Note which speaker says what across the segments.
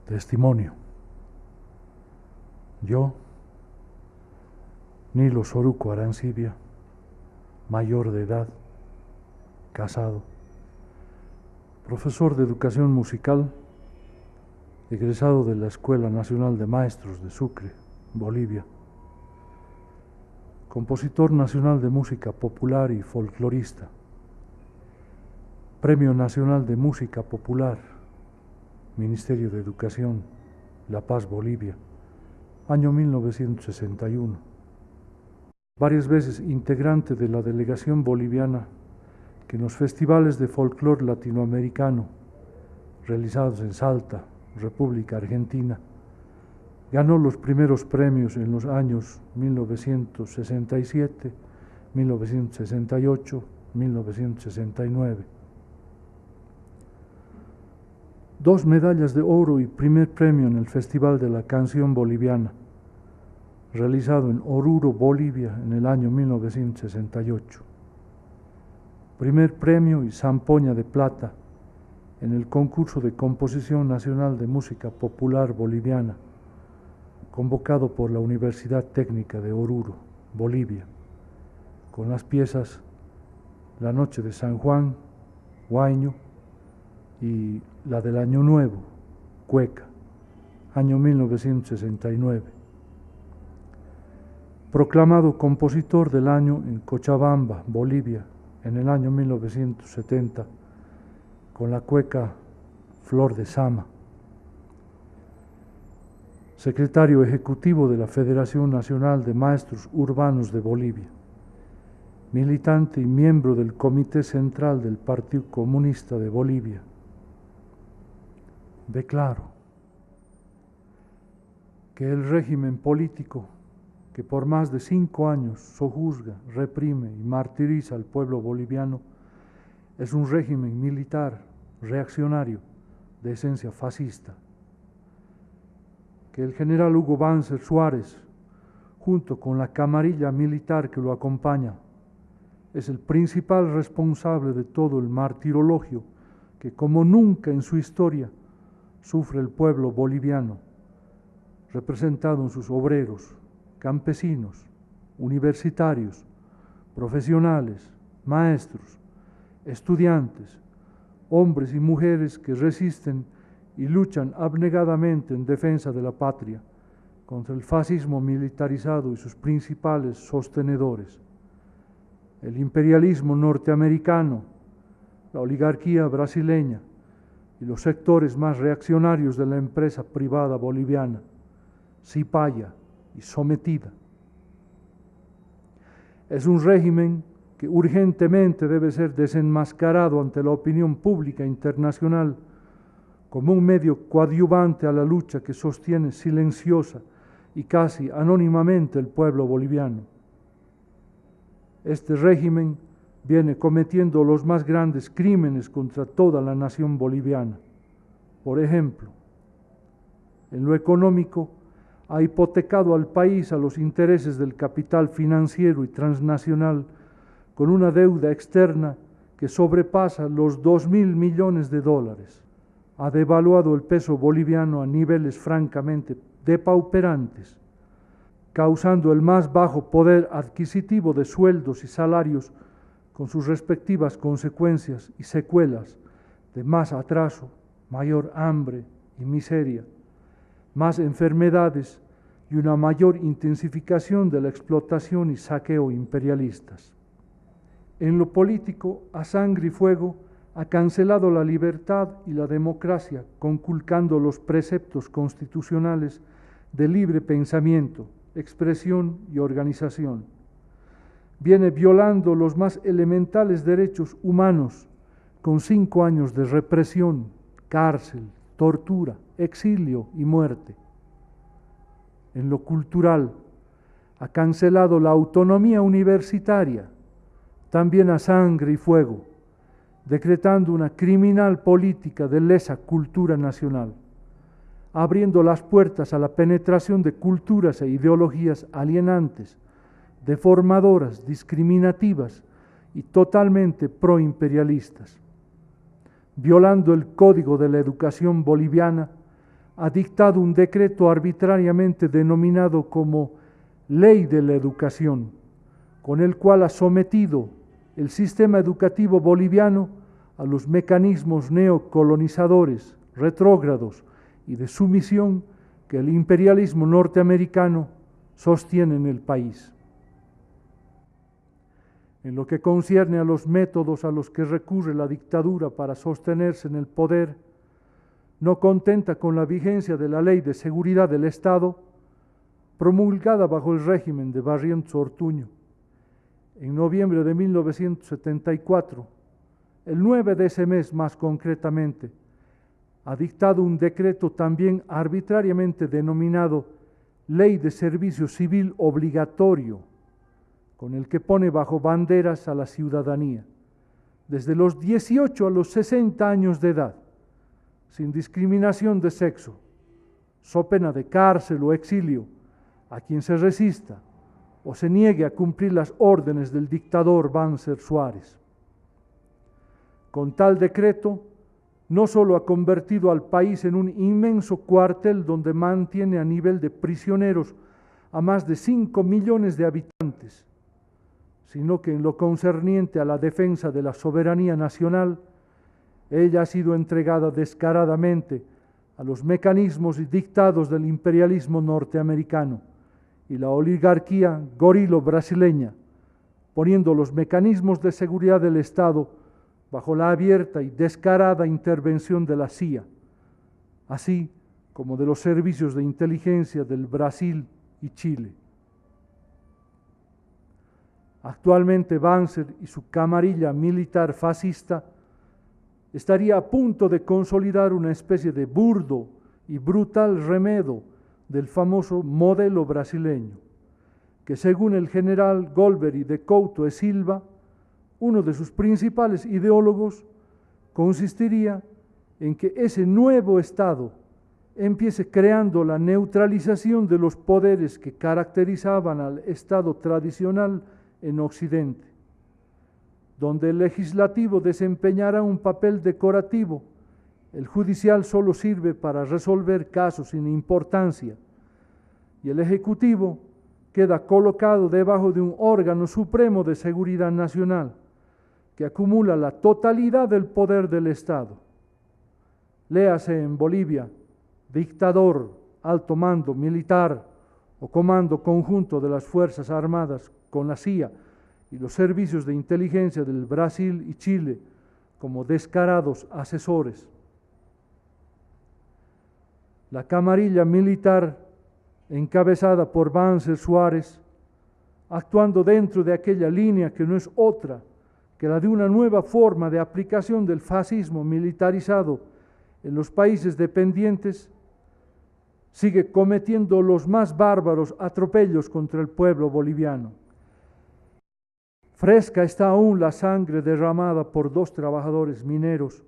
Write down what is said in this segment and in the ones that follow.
Speaker 1: Testimonio. Yo, Nilo Soruco Arancibia, mayor de edad, casado, profesor de educación musical, egresado de la Escuela Nacional de Maestros de Sucre, Bolivia, compositor nacional de música popular y folclorista, Premio Nacional de Música Popular, Ministerio de Educación, La Paz, Bolivia, año 1961. Varias veces integrante de la delegación boliviana que en los festivales de folclore latinoamericano realizados en Salta, República Argentina, ganó los primeros premios en los años 1967, 1968, 1969. 2 medallas de oro y primer premio en el Festival de la Canción Boliviana, realizado en Oruro, Bolivia, en el año 1968. Primer premio y zampoña de plata en el concurso de composición nacional de música popular boliviana, convocado por la Universidad Técnica de Oruro, Bolivia, con las piezas La Noche de San Juan, Huayño, y la del Año Nuevo, Cueca, año 1969. Proclamado compositor del año en Cochabamba, Bolivia, en el año 1970, con la cueca Flor de Sama. Secretario ejecutivo de la Federación Nacional de Maestros Urbanos de Bolivia, militante y miembro del Comité Central del Partido Comunista de Bolivia. Declaro que el régimen político que por más de 5 años sojuzga, reprime y martiriza al pueblo boliviano es un régimen militar, reaccionario, de esencia fascista. Que el general Hugo Banzer Suárez, junto con la camarilla militar que lo acompaña, es el principal responsable de todo el martirologio que como nunca en su historia sufre el pueblo boliviano, representado en sus obreros, campesinos, universitarios, profesionales, maestros, estudiantes, hombres y mujeres que resisten y luchan abnegadamente en defensa de la patria contra el fascismo militarizado y sus principales sostenedores, el imperialismo norteamericano, la oligarquía brasileña y los sectores más reaccionarios de la empresa privada boliviana, cipaya y sometida. Es un régimen que urgentemente debe ser desenmascarado ante la opinión pública internacional como un medio coadyuvante a la lucha que sostiene silenciosa y casi anónimamente el pueblo boliviano. Este régimen viene cometiendo los más grandes crímenes contra toda la nación boliviana. Por ejemplo, en lo económico, ha hipotecado al país a los intereses del capital financiero y transnacional con una deuda externa que sobrepasa los 2.000 millones de dólares. Ha devaluado el peso boliviano a niveles francamente depauperantes, causando el más bajo poder adquisitivo de sueldos y salarios con sus respectivas consecuencias y secuelas de más atraso, mayor hambre y miseria, más enfermedades y una mayor intensificación de la explotación y saqueo imperialistas. En lo político, a sangre y fuego, ha cancelado la libertad y la democracia, conculcando los preceptos constitucionales de libre pensamiento, expresión y organización. Viene violando los más elementales derechos humanos con 5 años de represión, cárcel, tortura, exilio y muerte. En lo cultural, ha cancelado la autonomía universitaria, también a sangre y fuego, decretando una criminal política de lesa cultura nacional, abriendo las puertas a la penetración de culturas e ideologías alienantes, deformadoras, discriminativas y totalmente proimperialistas, violando el código de la educación boliviana ha dictado un decreto arbitrariamente denominado como Ley de la Educación, con el cual ha sometido el sistema educativo boliviano a los mecanismos neocolonizadores, retrógrados y de sumisión que el imperialismo norteamericano sostiene en el país. En lo que concierne a los métodos a los que recurre la dictadura para sostenerse en el poder, no contenta con la vigencia de la Ley de Seguridad del Estado, promulgada bajo el régimen de Barrientos Ortuño. En noviembre de 1974, el 9 de ese mes más concretamente, ha dictado un decreto también arbitrariamente denominado Ley de Servicio Civil Obligatorio, con el que pone bajo banderas a la ciudadanía, desde los 18 a los 60 años de edad, sin discriminación de sexo, so pena de cárcel o exilio, a quien se resista o se niegue a cumplir las órdenes del dictador Banzer Suárez. Con tal decreto, no solo ha convertido al país en un inmenso cuartel donde mantiene a nivel de prisioneros a más de 5 millones de habitantes, sino que en lo concerniente a la defensa de la soberanía nacional, ella ha sido entregada descaradamente a los mecanismos y dictados del imperialismo norteamericano y la oligarquía gorilo-brasileña, poniendo los mecanismos de seguridad del Estado bajo la abierta y descarada intervención de la CIA, así como de los servicios de inteligencia del Brasil y Chile. Actualmente Banzer y su camarilla militar fascista estaría a punto de consolidar una especie de burdo y brutal remedo del famoso modelo brasileño, que según el general Golbery de Couto e Silva, uno de sus principales ideólogos, consistiría en que ese nuevo Estado empiece creando la neutralización de los poderes que caracterizaban al Estado tradicional en Occidente, donde el legislativo desempeñará un papel decorativo, el judicial solo sirve para resolver casos sin importancia, y el ejecutivo queda colocado debajo de un órgano supremo de seguridad nacional, que acumula la totalidad del poder del Estado. Léase en Bolivia, dictador, alto mando militar o comando conjunto de las Fuerzas Armadas con la CIA y los servicios de inteligencia del Brasil y Chile como descarados asesores. La camarilla militar, encabezada por Banzer Suárez, actuando dentro de aquella línea que no es otra que la de una nueva forma de aplicación del fascismo militarizado en los países dependientes, sigue cometiendo los más bárbaros atropellos contra el pueblo boliviano. Fresca está aún la sangre derramada por 2 trabajadores mineros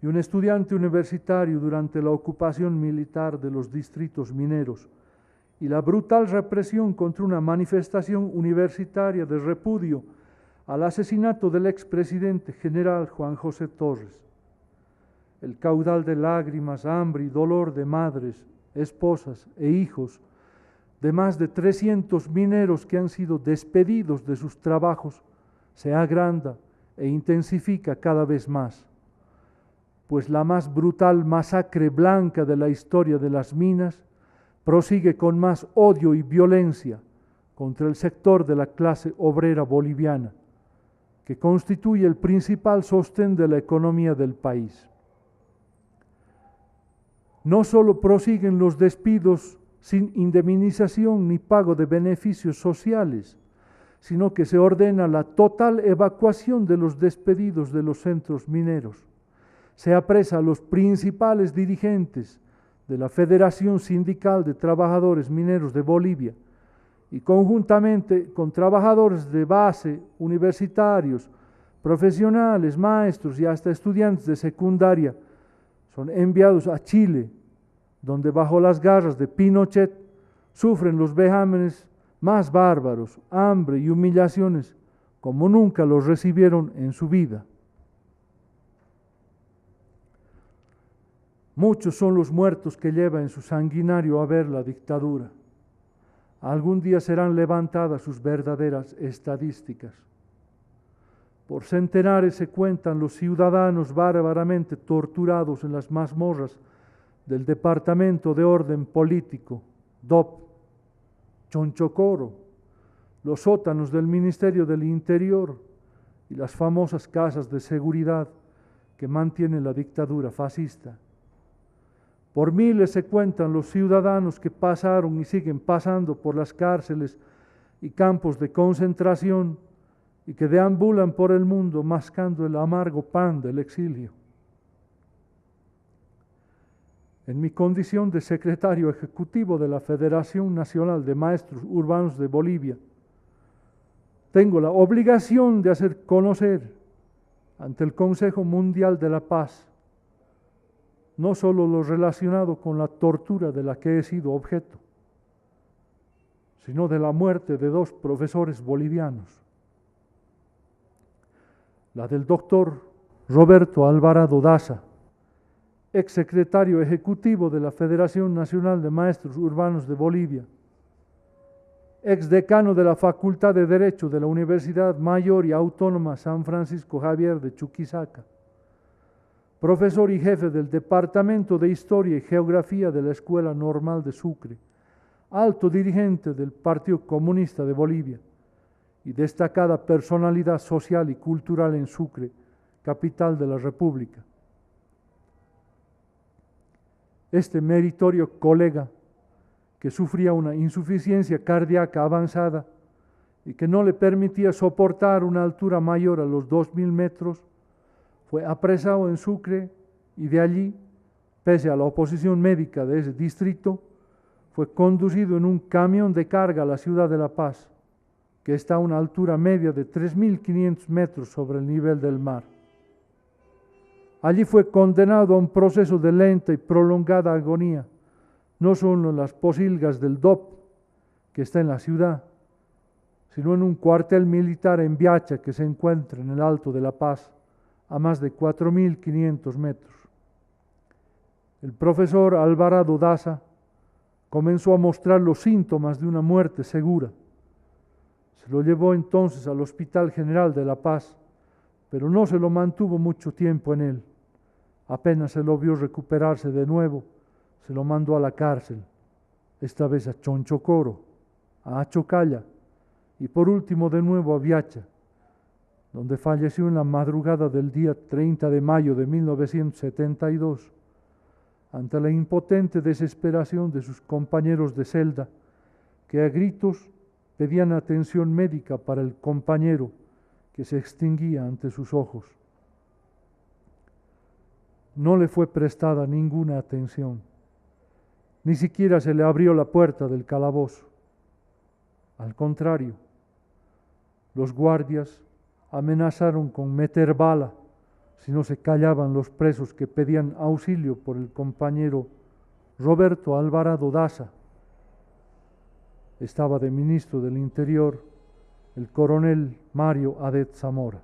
Speaker 1: y un estudiante universitario durante la ocupación militar de los distritos mineros y la brutal represión contra una manifestación universitaria de repudio al asesinato del expresidente general Juan José Torres. El caudal de lágrimas, hambre y dolor de madres, esposas e hijos de más de 300 mineros que han sido despedidos de sus trabajos se agranda e intensifica cada vez más, pues la más brutal masacre blanca de la historia de las minas prosigue con más odio y violencia contra el sector de la clase obrera boliviana, que constituye el principal sostén de la economía del país. No solo prosiguen los despidos sin indemnización ni pago de beneficios sociales, sino que se ordena la total evacuación de los despedidos de los centros mineros. Se apresa a los principales dirigentes de la Federación Sindical de Trabajadores Mineros de Bolivia y conjuntamente con trabajadores de base, universitarios, profesionales, maestros y hasta estudiantes de secundaria, son enviados a Chile, donde bajo las garras de Pinochet sufren los vejámenes más bárbaros, hambre y humillaciones como nunca los recibieron en su vida. Muchos son los muertos que lleva en su sanguinario haber la dictadura. Algún día serán levantadas sus verdaderas estadísticas. Por centenares se cuentan los ciudadanos bárbaramente torturados en las mazmorras del Departamento de Orden Político, DOP, Chonchocoro, los sótanos del Ministerio del Interior y las famosas casas de seguridad que mantiene la dictadura fascista. Por miles se cuentan los ciudadanos que pasaron y siguen pasando por las cárceles y campos de concentración y que deambulan por el mundo mascando el amargo pan del exilio. En mi condición de secretario ejecutivo de la Federación Nacional de Maestros Urbanos de Bolivia, tengo la obligación de hacer conocer ante el Consejo Mundial de la Paz no solo lo relacionado con la tortura de la que he sido objeto, sino de la muerte de 2 profesores bolivianos. La del doctor Roberto Alvarado Daza, exsecretario ejecutivo de la Federación Nacional de Maestros Urbanos de Bolivia, exdecano de la Facultad de Derecho de la Universidad Mayor y Autónoma San Francisco Javier de Chuquisaca, profesor y jefe del Departamento de Historia y Geografía de la Escuela Normal de Sucre, alto dirigente del Partido Comunista de Bolivia y destacada personalidad social y cultural en Sucre, capital de la República. Este meritorio colega, que sufría una insuficiencia cardíaca avanzada y que no le permitía soportar una altura mayor a los 2.000 metros, fue apresado en Sucre y de allí, pese a la oposición médica de ese distrito, fue conducido en un camión de carga a la ciudad de La Paz, que está a una altura media de 3.500 metros sobre el nivel del mar. Allí fue condenado a un proceso de lenta y prolongada agonía, no solo en las posilgas del DOP, que está en la ciudad, sino en un cuartel militar en Biacha que se encuentra en el Alto de La Paz, a más de 4.500 metros. El profesor Alvarado Daza comenzó a mostrar los síntomas de una muerte segura. Se lo llevó entonces al Hospital General de La Paz, pero no se lo mantuvo mucho tiempo en él. Apenas se lo vio recuperarse de nuevo, se lo mandó a la cárcel, esta vez a Chonchocoro, a Achocalla y por último de nuevo a Biacha, donde falleció en la madrugada del día 30 de mayo de 1972, ante la impotente desesperación de sus compañeros de celda, que a gritos pedían atención médica para el compañero que se extinguía ante sus ojos. No le fue prestada ninguna atención, ni siquiera se le abrió la puerta del calabozo. Al contrario, los guardias amenazaron con meter bala si no se callaban los presos que pedían auxilio por el compañero Roberto Alvarado Daza. Estaba de ministro del Interior el coronel Mario Adet Zamora.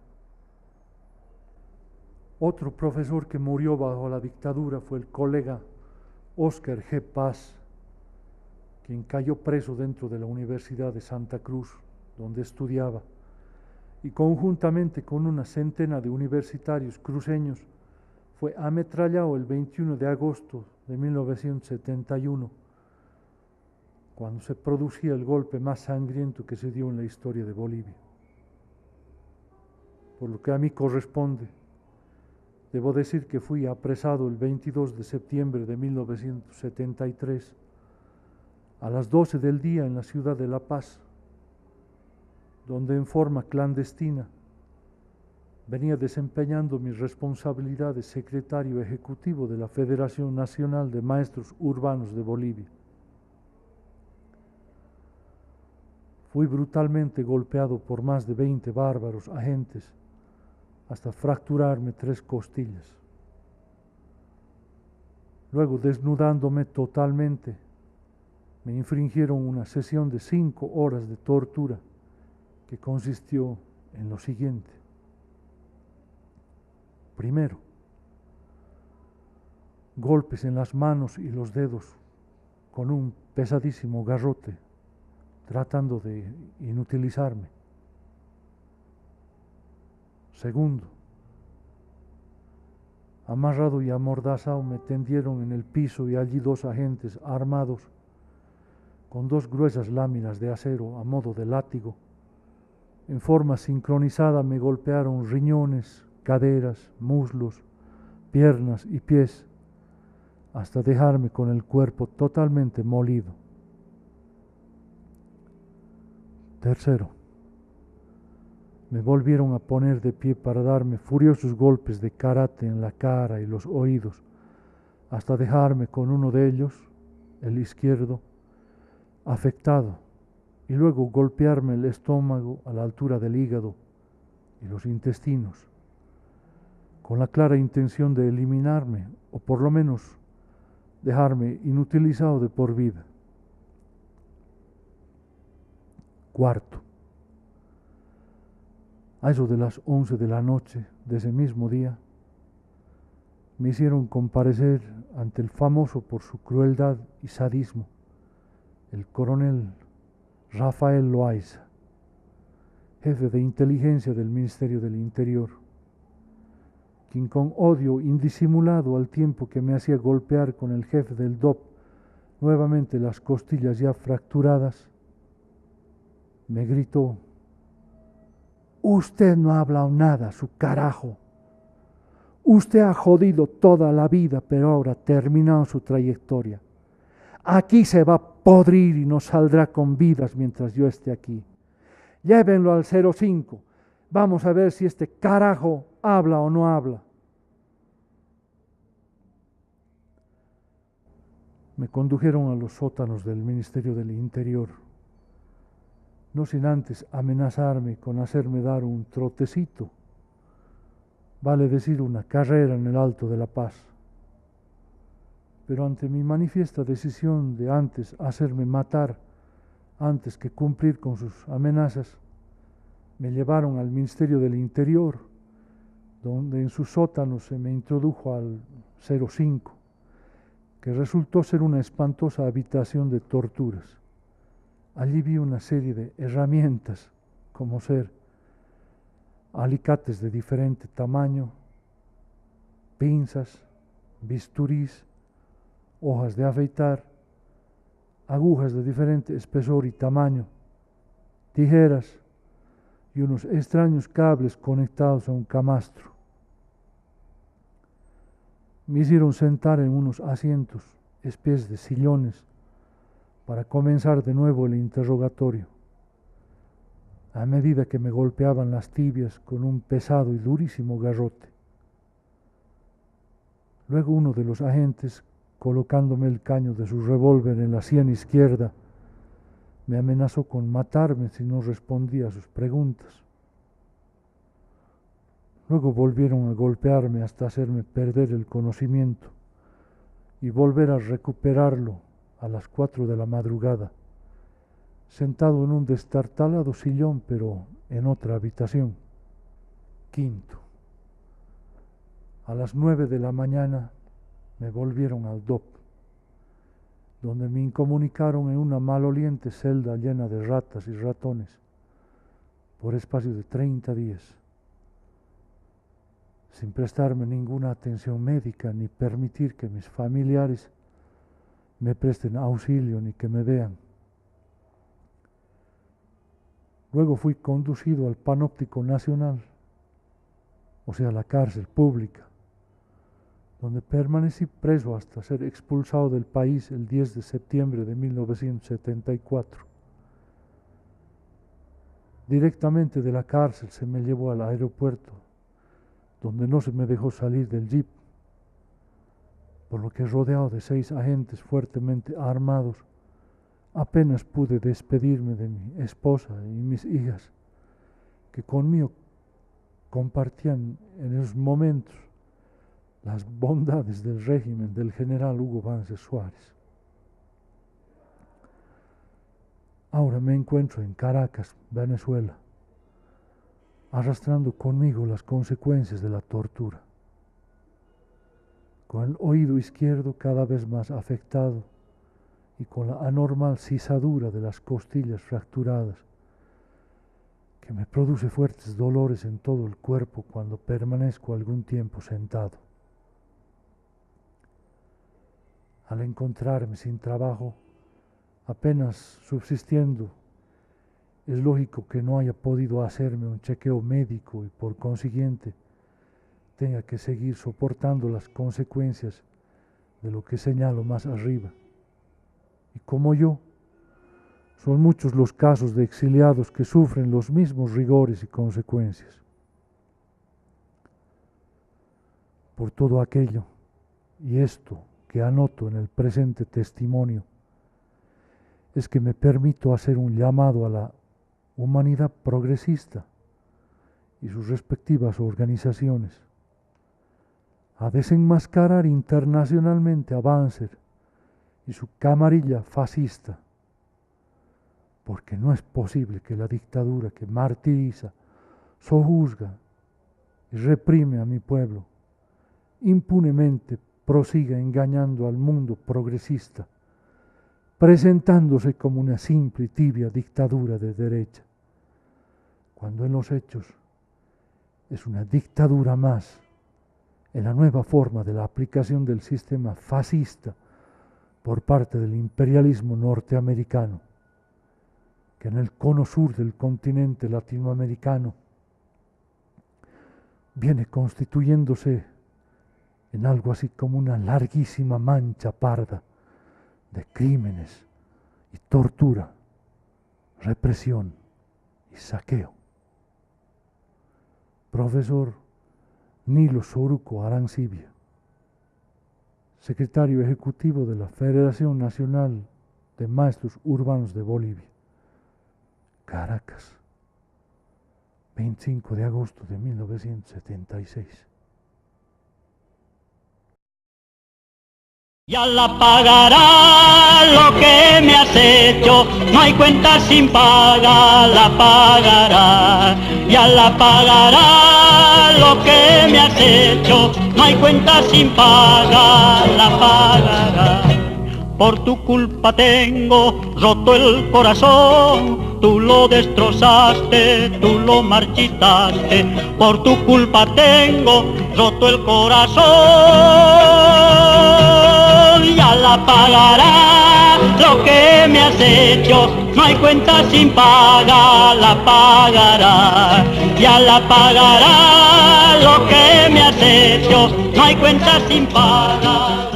Speaker 1: Otro profesor que murió bajo la dictadura fue el colega Óscar G. Paz, quien cayó preso dentro de la Universidad de Santa Cruz, donde estudiaba, y conjuntamente con una centena de universitarios cruceños fue ametrallado el 21 de agosto de 1971, cuando se producía el golpe más sangriento que se dio en la historia de Bolivia. Por lo que a mí corresponde, debo decir que fui apresado el 22 de septiembre de 1973 a las 12 del día en la ciudad de La Paz, donde en forma clandestina venía desempeñando mis responsabilidades de secretario ejecutivo de la Federación Nacional de Maestros Urbanos de Bolivia. Fui brutalmente golpeado por más de 20 bárbaros agentes hasta fracturarme 3 costillas. Luego, desnudándome totalmente, me infringieron una sesión de 5 horas de tortura que consistió en lo siguiente. Primero, golpes en las manos y los dedos con un pesadísimo garrote, tratando de inutilizarme. Segundo, amarrado y amordazado me tendieron en el piso y allí dos agentes armados con dos gruesas láminas de acero a modo de látigo. En forma sincronizada me golpearon riñones, caderas, muslos, piernas y pies, hasta dejarme con el cuerpo totalmente molido. Tercero, me volvieron a poner de pie para darme furiosos golpes de karate en la cara y los oídos, hasta dejarme con uno de ellos, el izquierdo, afectado, y luego golpearme el estómago a la altura del hígado y los intestinos, con la clara intención de eliminarme, o por lo menos dejarme inutilizado de por vida. Cuarto, a eso de las 11 de la noche de ese mismo día, me hicieron comparecer ante el famoso por su crueldad y sadismo, el coronel Rafael Loaiza, jefe de inteligencia del Ministerio del Interior, quien con odio indisimulado al tiempo que me hacía golpear con el jefe del DOP nuevamente las costillas ya fracturadas, me gritó: «Usted no ha hablado nada, su carajo. Usted ha jodido toda la vida, pero ahora ha terminado su trayectoria. Aquí se va a podrir y no saldrá con vidas mientras yo esté aquí. Llévenlo al 05. Vamos a ver si este carajo habla o no habla». Me condujeron a los sótanos del Ministerio del Interior, no sin antes amenazarme con hacerme dar un trotecito, vale decir una carrera en el Alto de la Paz. Pero ante mi manifiesta decisión de antes hacerme matar antes que cumplir con sus amenazas, me llevaron al Ministerio del Interior, donde en sus sótanos se me introdujo al 05, que resultó ser una espantosa habitación de torturas. Allí vi una serie de herramientas, como ser alicates de diferente tamaño, pinzas, bisturís, hojas de afeitar, agujas de diferente espesor y tamaño, tijeras y unos extraños cables conectados a un camastro. Me hicieron sentar en unos asientos, especies de sillones, para comenzar de nuevo el interrogatorio, a medida que me golpeaban las tibias con un pesado y durísimo garrote. Luego uno de los agentes, colocándome el caño de su revólver en la sien izquierda, me amenazó con matarme si no respondía a sus preguntas. Luego volvieron a golpearme hasta hacerme perder el conocimiento y volver a recuperarlo a las 4 de la madrugada, sentado en un destartalado sillón, pero en otra habitación. Quinto, a las 9 de la mañana me volvieron al DOP, donde me incomunicaron en una maloliente celda llena de ratas y ratones, por espacio de 30 días, sin prestarme ninguna atención médica ni permitir que mis familiares me presten auxilio ni que me vean. Luego fui conducido al Panóptico Nacional, o sea, la cárcel pública, donde permanecí preso hasta ser expulsado del país el 10 de septiembre de 1974. Directamente de la cárcel se me llevó al aeropuerto, donde no se me dejó salir del jeep, por lo que rodeado de 6 agentes fuertemente armados, apenas pude despedirme de mi esposa y mis hijas, que conmigo compartían en esos momentos las bondades del régimen del general Hugo Banzer Suárez. Ahora me encuentro en Caracas, Venezuela, arrastrando conmigo las consecuencias de la tortura. con el oído izquierdo cada vez más afectado y con la anormal sisadura de las costillas fracturadas, que me produce fuertes dolores en todo el cuerpo cuando permanezco algún tiempo sentado. Al encontrarme sin trabajo, apenas subsistiendo, es lógico que no haya podido hacerme un chequeo médico y por consiguiente tenga que seguir soportando las consecuencias de lo que señalo más arriba. Y como yo, son muchos los casos de exiliados que sufren los mismos rigores y consecuencias. Por todo aquello, y esto que anoto en el presente testimonio, es que me permito hacer un llamado a la humanidad progresista y sus respectivas organizaciones a desenmascarar internacionalmente a Banzer y su camarilla fascista, porque no es posible que la dictadura que martiriza, sojuzga y reprime a mi pueblo impunemente prosiga engañando al mundo progresista, presentándose como una simple y tibia dictadura de derecha, cuando en los hechos es una dictadura más en la nueva forma de la aplicación del sistema fascista por parte del imperialismo norteamericano, que en el cono sur del continente latinoamericano viene constituyéndose en algo así como una larguísima mancha parda de crímenes y tortura, represión y saqueo. Profesor Nilo Soruco Arancibia, secretario ejecutivo de la Federación Nacional de Maestros Urbanos de Bolivia, Caracas, 25 de agosto de 1976.
Speaker 2: Ya la pagará lo que me has hecho, no hay cuenta sin paga, la pagará. Ya la pagará lo que me has hecho, no hay cuenta sin paga, la pagará. Por tu culpa tengo roto el corazón, tú lo destrozaste, tú lo marchitaste. Por tu culpa tengo roto el corazón. Ya la pagará lo que me has hecho, no hay cuenta sin paga, la pagará. Ya la pagará lo que me has hecho, no hay cuenta sin paga.